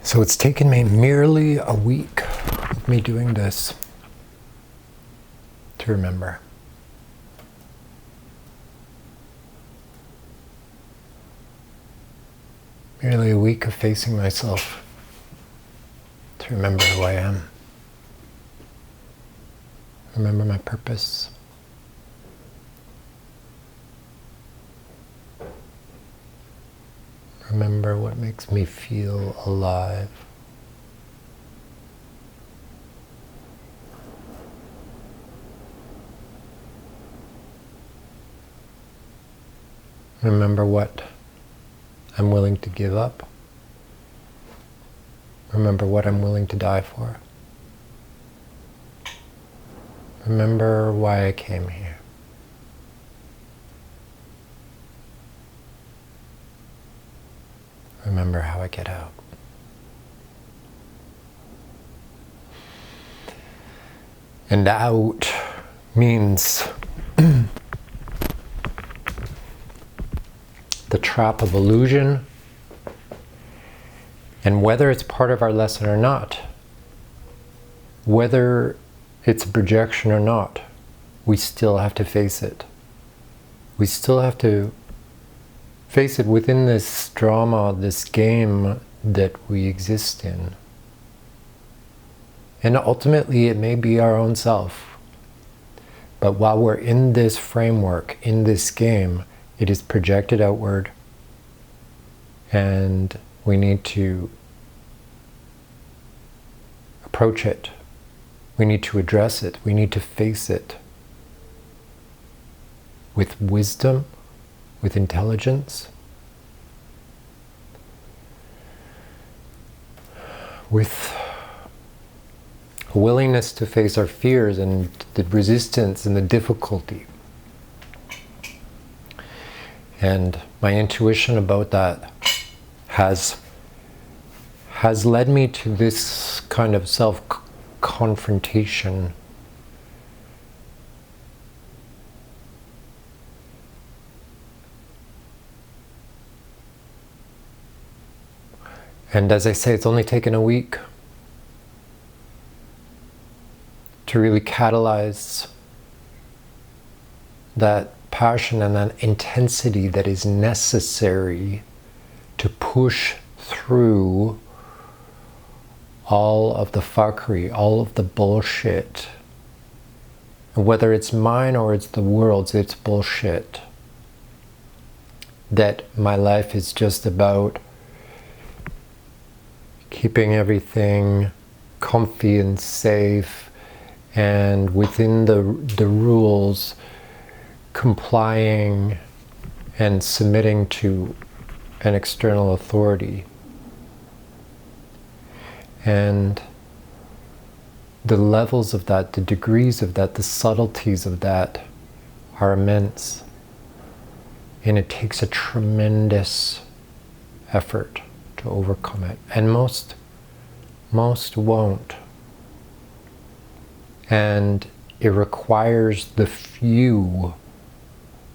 So it's taken me merely a week of me doing this to remember. Merely a week of facing myself to remember who I am. Remember my purpose. Remember what makes me feel alive. Remember what I'm willing to give up. Remember what I'm willing to die for. Remember why I came here. Remember how I get out. And out means the trap of illusion, and whether it's part of our lesson or not, whether it's a projection or not, we still have to face it. We still have to face it within this drama, this game that we exist in. And ultimately it may be our own self. But while we're in this framework, in this game, it is projected outward, and we need to approach it. We need to address it. We need to face it with wisdom, with intelligence, with a willingness to face our fears and the resistance and the difficulty. And my intuition about that has led me to this kind of self-confrontation. And as I say, it's only taken a week to really catalyze that passion and that intensity that is necessary to push through all of the fuckery, all of the bullshit. And whether it's mine or it's the world's, it's bullshit. That my life is just about keeping everything comfy and safe and within the rules, complying and submitting to an external authority. And the levels of that, the degrees of that, the subtleties of that are immense. And it takes a tremendous effort to overcome it. And most won't. And it requires the few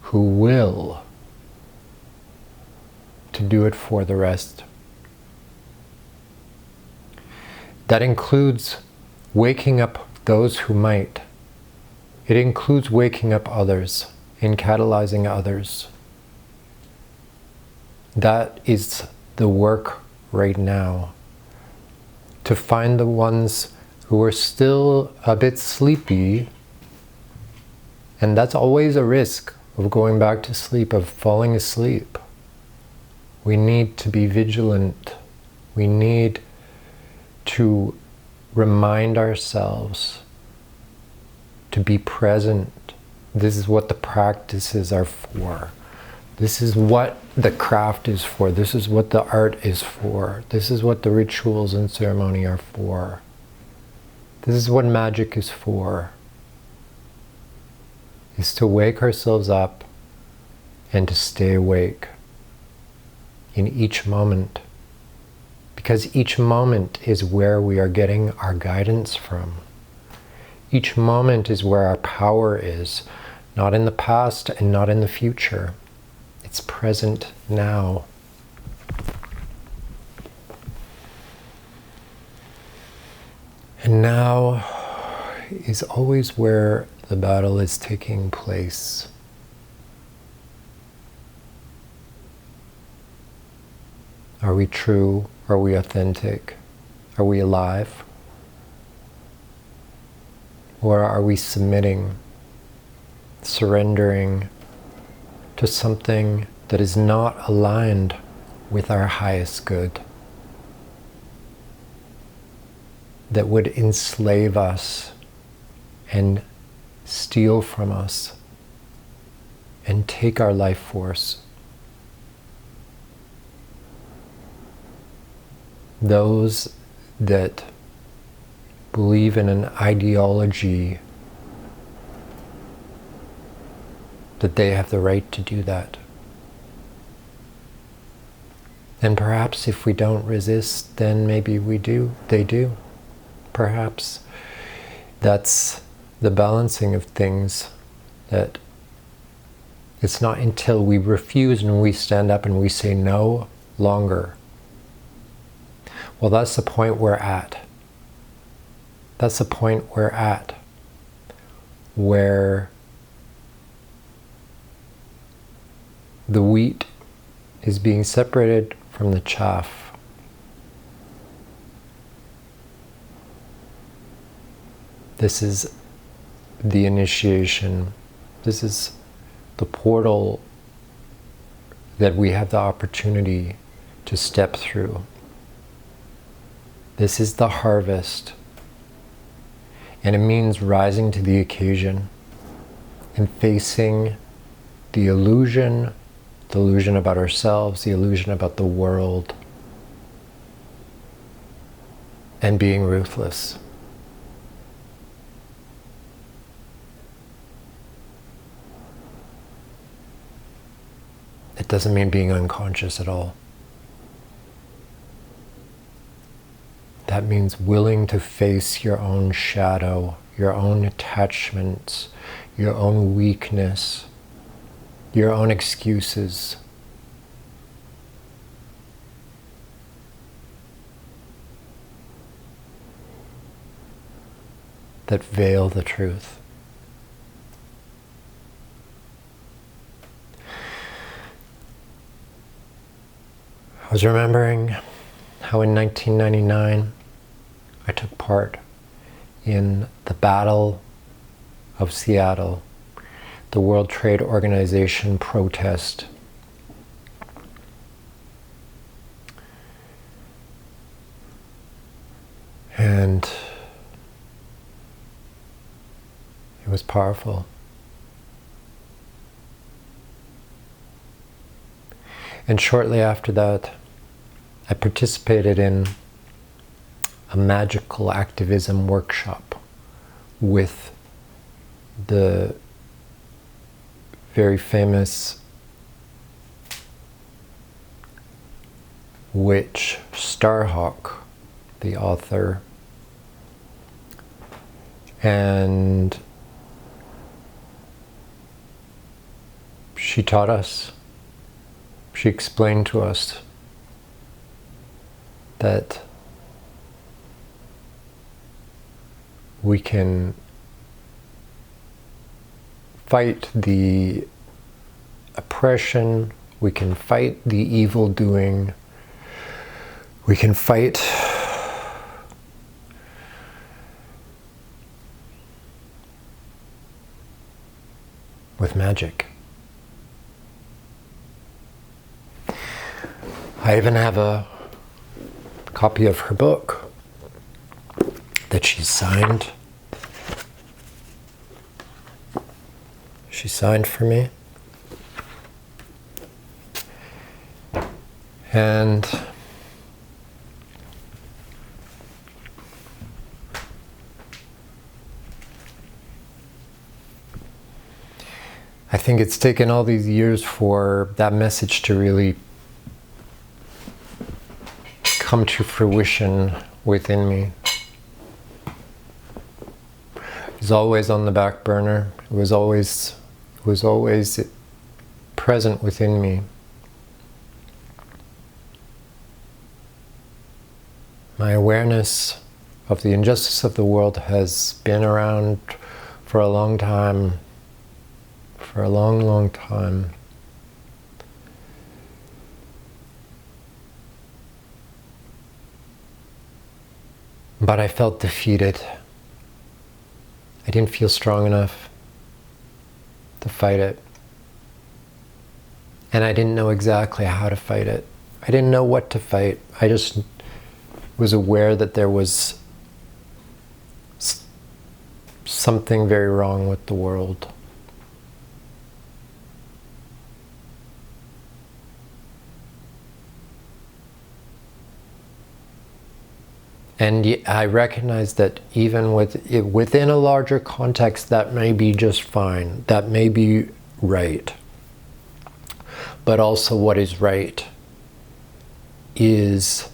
who will to do it for the rest. That includes waking up those who might. It includes waking up others and catalyzing others. That is the work right now. To find the ones who are still a bit sleepy, and that's always a risk of going back to sleep, of falling asleep. We need to be vigilant. We need to remind ourselves to be present. This is what the practices are for. This is what the craft is for. This is what the art is for. This is what the rituals and ceremony are for. This is what magic is for. Is to wake ourselves up and to stay awake in each moment. Because each moment is where we are getting our guidance from. Each moment is where our power is, not in the past and not in the future. It's present now. And now is always where the battle is taking place. Are we true? Are we authentic? Are we alive? Or are we submitting, surrendering to something that is not aligned with our highest good, that would enslave us and steal from us and take our life force? Those that believe in an ideology that they have the right to do that. And perhaps if we don't resist, then maybe we do, they do. Perhaps that's the balancing of things, that it's not until we refuse and we stand up and we say no longer. Well, that's the point we're at. That's the point we're at, where the wheat is being separated from the chaff. This is the initiation. This is the portal that we have the opportunity to step through. This is the harvest. And it means rising to the occasion and facing the illusion about ourselves, the illusion about the world, and being ruthless. It doesn't mean being unconscious at all. That means willing to face your own shadow, your own attachments, your own weakness, your own excuses. That veil the truth. I was remembering how in 1999 I took part in the Battle of Seattle, the World Trade Organization protest. And it was powerful. And shortly after that, I participated in a magical activism workshop with the very famous witch Starhawk, the author. And she taught us, she explained to us that we can fight the oppression, we can fight the evil doing, we can fight with magic. I even have a copy of her book that she signed. She signed for me. And I think it's taken all these years for that message to really come to fruition within me. It was always on the back burner. It was always present within me. My awareness of the injustice of the world has been around for a long time, for a long, long time. But I felt defeated. I didn't feel strong enough to fight it. And I didn't know exactly how to fight it. I didn't know what to fight. I just was aware that there was something very wrong with the world. And I recognize that even within a larger context, that may be just fine. That may be right. But also what is right is,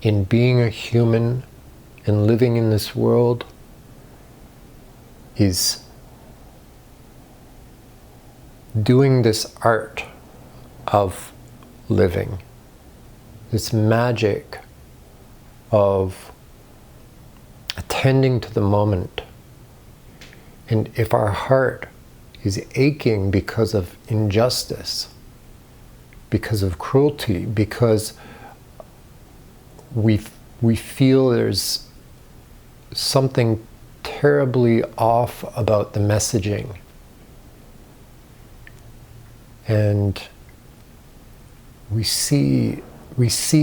in being a human and living in this world, is doing this art of living, this magic of attending to the moment. And if our heart is aching because of injustice, because of cruelty, because we feel there's something terribly off about the messaging, and we see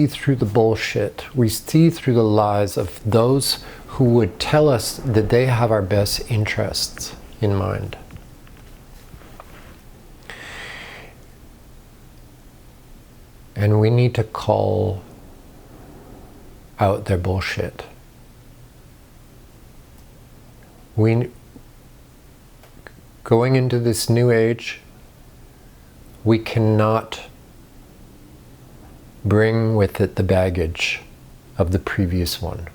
through the bullshit, we see through the lies of those who would tell us that they have our best interests in mind. And we need to call out their bullshit. Going into this new age, we cannot bring with it the baggage of the previous one.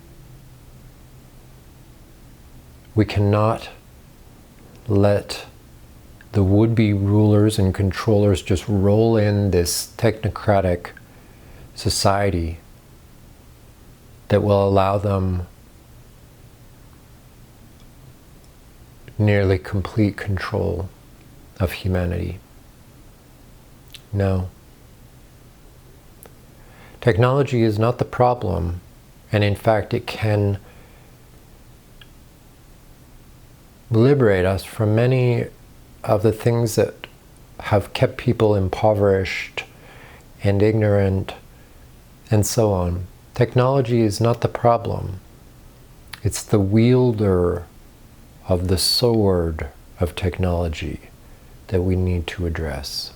We cannot let the would-be rulers and controllers just roll in this technocratic society that will allow them nearly complete control of humanity. No. Technology is not the problem, and in fact it can liberate us from many of the things that have kept people impoverished and ignorant and so on. Technology is not the problem. It's the wielder of the sword of technology that we need to address.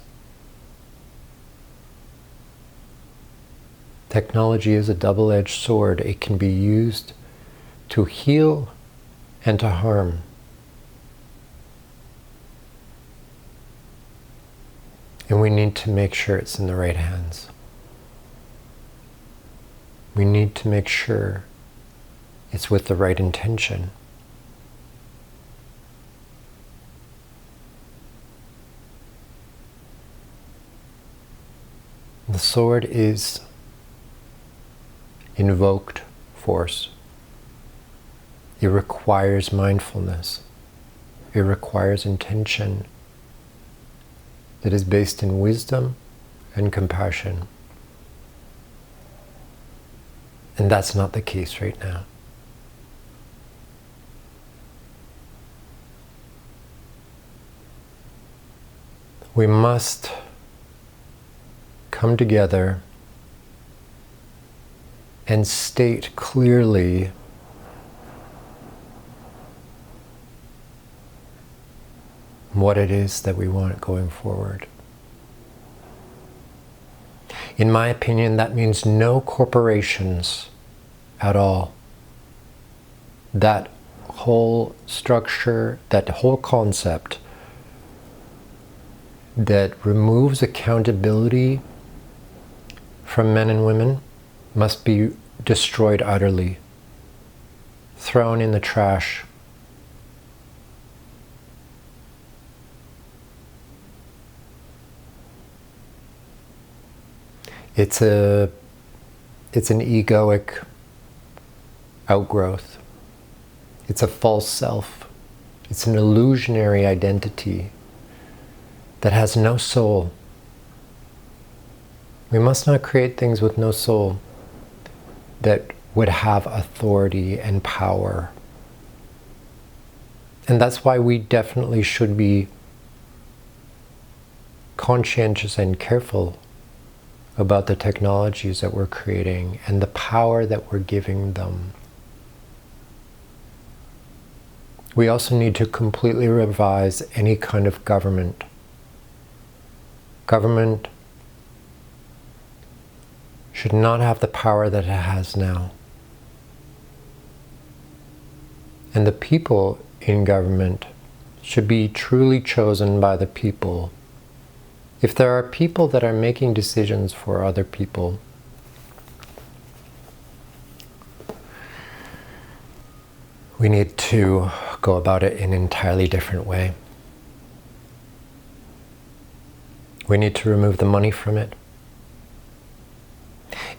Technology is a double-edged sword. It can be used to heal and to harm. And we need to make sure it's in the right hands. We need to make sure it's with the right intention. The sword is invoked force. It requires mindfulness. It requires intention that is based in wisdom and compassion. And that's not the case right now. We must come together and state clearly what it is that we want going forward. In my opinion, that means no corporations at all. That whole structure, that whole concept that removes accountability from men and women must be destroyed utterly, thrown in the trash. It's an egoic outgrowth. It's a false self. It's an illusionary identity that has no soul. We must not create things with no soul that would have authority and power. And that's why we definitely should be conscientious and careful about the technologies that we're creating and the power that we're giving them. We also need to completely revise any kind of government. Government should not have the power that it has now. And the people in government should be truly chosen by the people. If there are people that are making decisions for other people, we need to go about it in an entirely different way. We need to remove the money from it.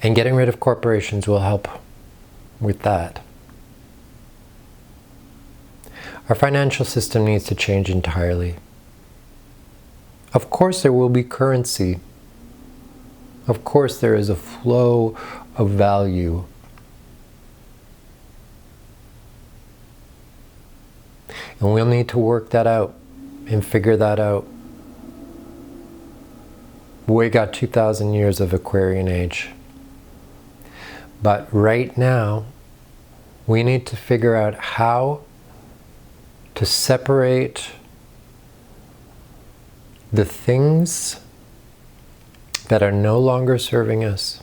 And getting rid of corporations will help with that. Our financial system needs to change entirely. Of course there will be currency. Of course there is a flow of value. And we'll need to work that out and figure that out. We got 2,000 years of Aquarian age. But right now, we need to figure out how to separate the things that are no longer serving us.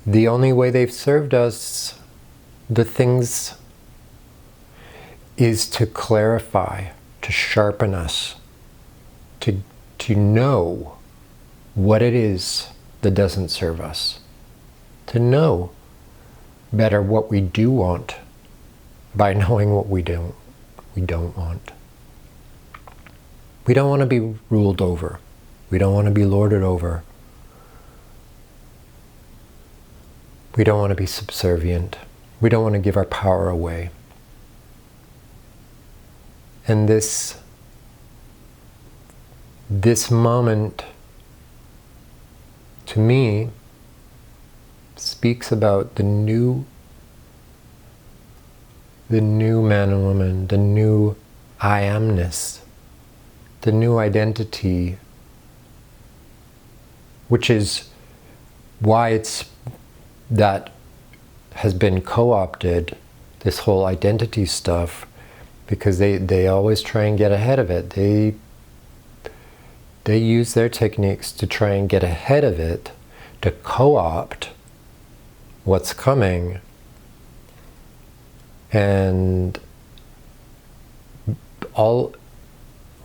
The only way they've served us, the things, is to clarify, to sharpen us, to know what it is that doesn't serve us, to know better what we do want by knowing what we don't want. We don't want to be ruled over. We don't want to be lorded over. We don't want to be subservient. We don't want to give our power away. And this moment, to me, speaks about the new man and woman, the new I amness, the new identity, which is why that has been co-opted, this whole identity stuff, because they always try and get ahead of it. They use their techniques to try and get ahead of it, to co-opt what's coming. And all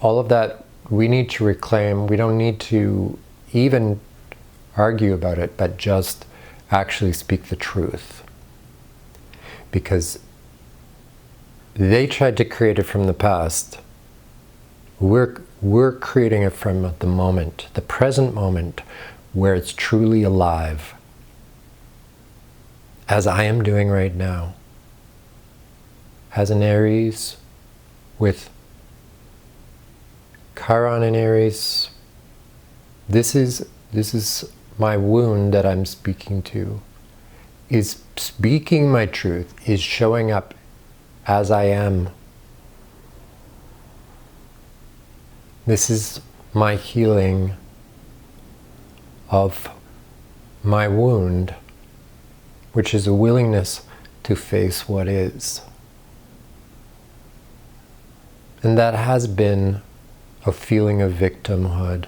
of that we need to reclaim. We don't need to even argue about it, but just actually speak the truth. Because they tried to create it from the past. We're creating it from the moment, the present moment, where it's truly alive, as I am doing right now. As an Aries, with Chiron in Aries, this is my wound that I'm speaking to, is speaking my truth, is showing up as I am. This is my healing of my wound, which is a willingness to face what is. And that has been a feeling of victimhood,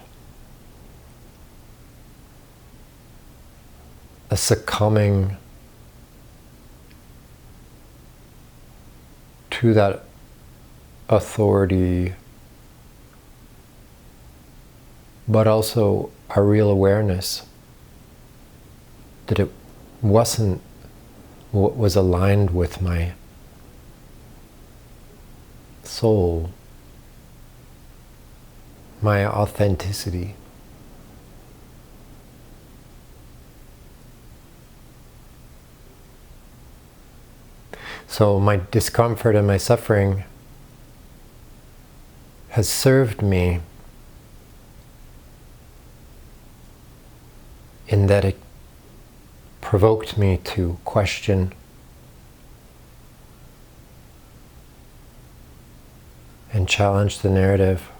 a succumbing to that authority, but also a real awareness that it wasn't what was aligned with my soul, my authenticity. So my discomfort and my suffering has served me in that it provoked me to question and challenge the narrative,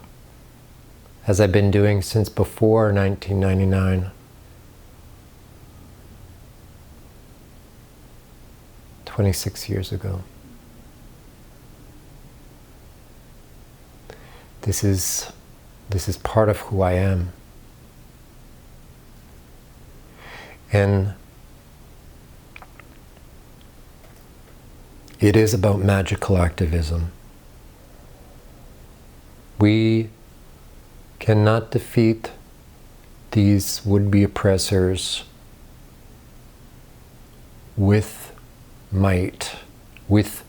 as I've been doing since before 1999. 26 years ago. This is part of who I am. And it is about magical activism. We cannot defeat these would-be oppressors with might, with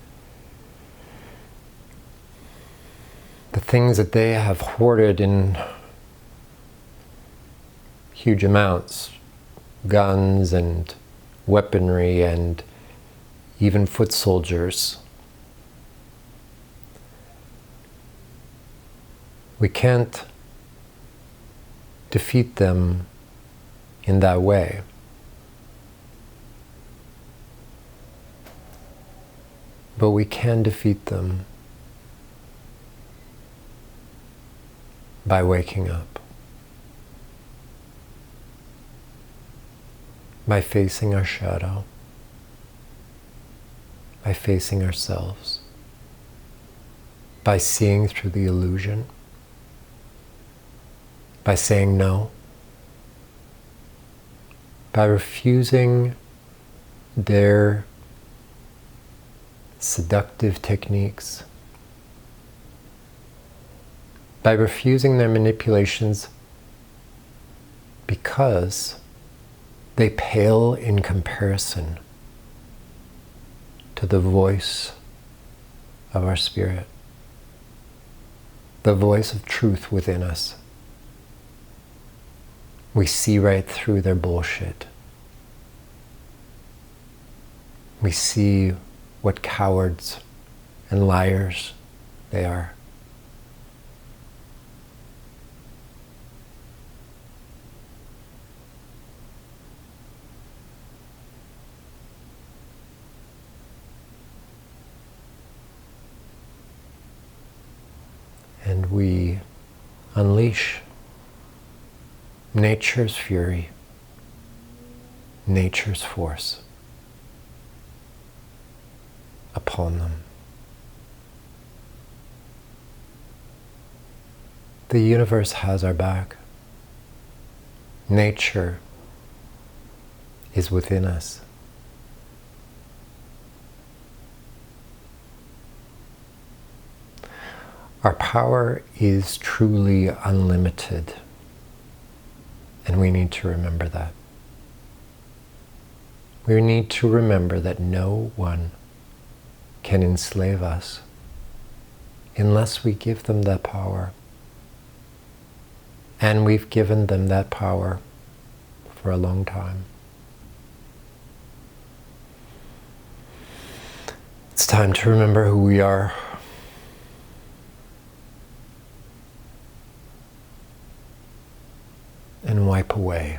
the things that they have hoarded in huge amounts, guns and weaponry and even foot soldiers. We can't defeat them in that way. But we can defeat them by waking up, by facing our shadow, by facing ourselves, by seeing through the illusion, by saying no, by refusing their seductive techniques, by refusing their manipulations because they pale in comparison to the voice of our spirit, the voice of truth within us. We see right through their bullshit. We see what cowards and liars they are. And we unleash nature's fury, nature's force upon them. The universe has our back. Nature is within us. Our power is truly unlimited, and we need to remember that. We need to remember that no one can enslave us unless we give them that power. And we've given them that power for a long time. It's time to remember who we are. And wipe away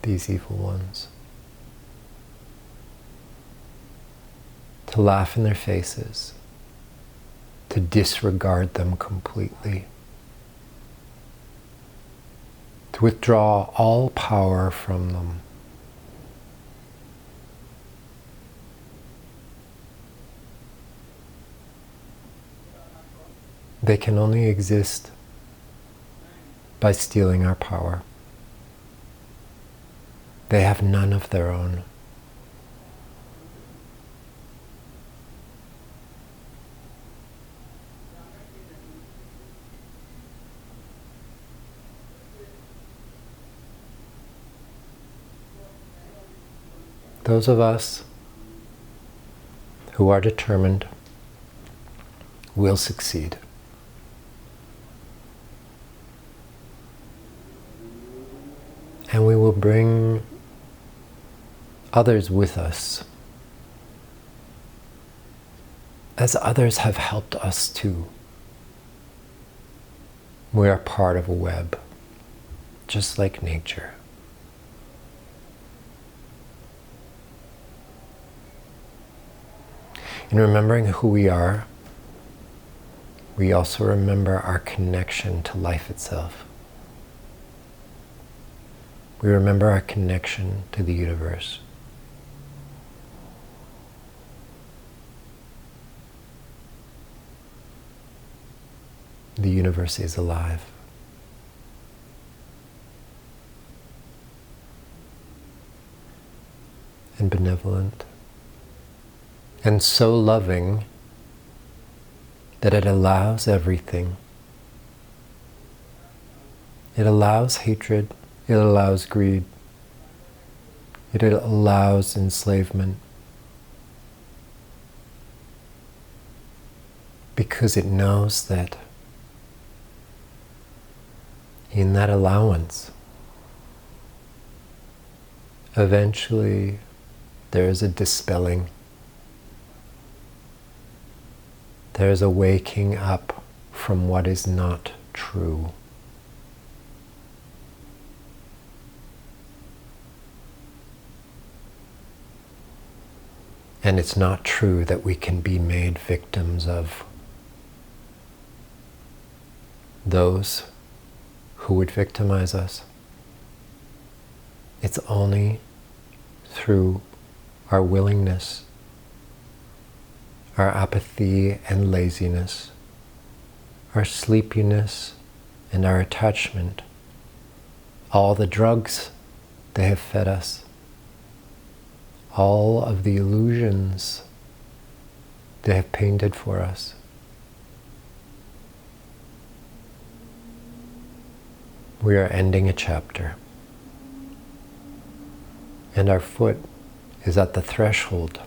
these evil ones. To laugh in their faces, to disregard them completely, to withdraw all power from them. They can only exist by stealing our power. They have none of their own. Those of us who are determined will succeed. And we will bring others with us, as others have helped us too. We are part of a web, just like nature. In remembering who we are, we also remember our connection to life itself. We remember our connection to the universe. The universe is alive. And benevolent. And so loving that it allows everything. It allows hatred. It allows greed. It allows enslavement. Because it knows that in that allowance, eventually there is a dispelling. There is a waking up from what is not true. And it's not true that we can be made victims of those who would victimize us. It's only through our willingness, our apathy and laziness, our sleepiness and our attachment, all the drugs they have fed us, all of the illusions they have painted for us. We are ending a chapter, and our foot is at the threshold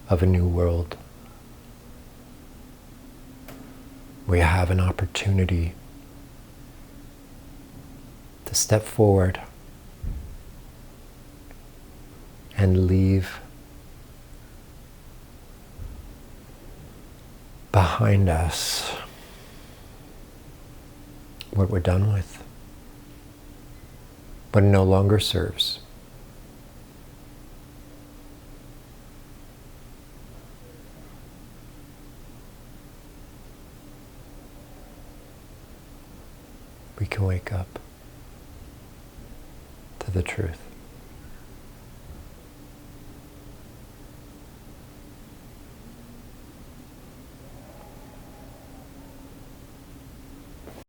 of a new world. We have an opportunity to step forward and leave behind us what we're done with, what no longer serves. We can wake up to the truth.